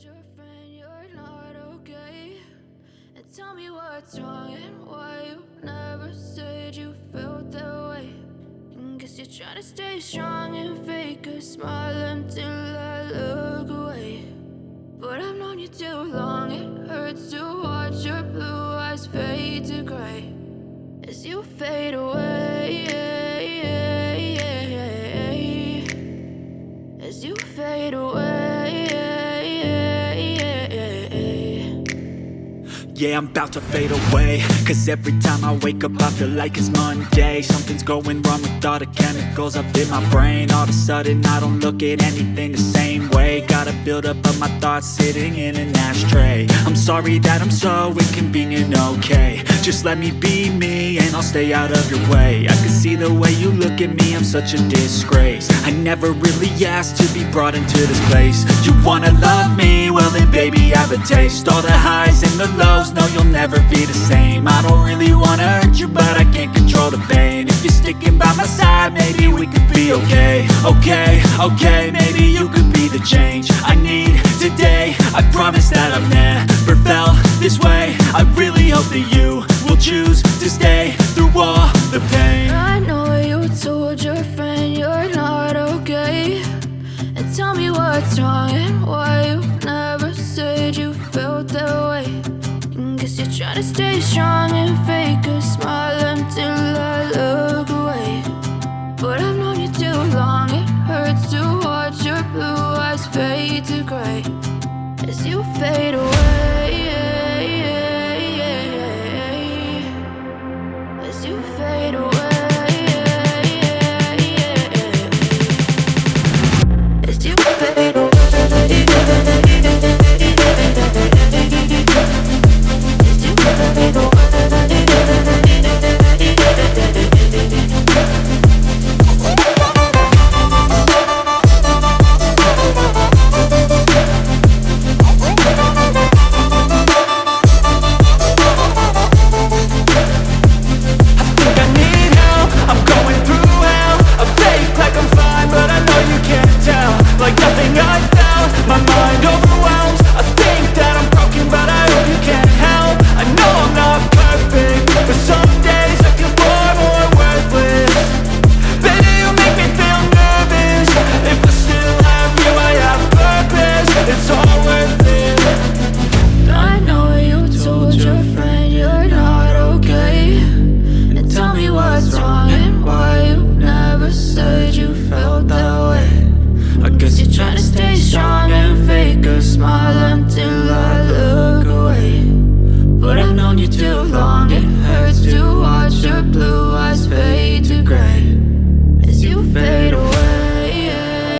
told your friend you're not okay, and tell me what's wrong and why you never said you felt that way. And guess you're trying to stay strong and fake a smile until I look away. But I've known you too long, it hurts to watch your blue eyes fade to gray as you fade away, as you fade away. Yeah, I'm about to fade away, cause every time I wake up I feel like it's Monday. Something's going wrong with all the chemicals up in my brain. All of a sudden I don't look at anything the same way. Got a buildup of my thoughts sitting in an ashtray. I'm sorry that I'm so inconvenient, okay. Just let me be me and I'll stay out of your way. I can see the way you look at me, I'm such a disgrace. I never really asked to be brought into this place. You wanna love me? Well then baby, have a taste. All the highs and the lows, no, you'll never be the same. I don't really wanna hurt you, but I can't control the pain. If you're sticking by my side, maybe we could be okay. Okay, maybe you could be the change I need today. I promise that I've never felt this way. I really hope that you will choose to stay through all the pain. I know you told your friend you're not okay, and tell me what's wrong and why you never said you felt that way. And guess you're trying to stay strong and fake a smile until I look away. But I've known you too long, it hurts to watch your blue eyes fade to gray as you fade away.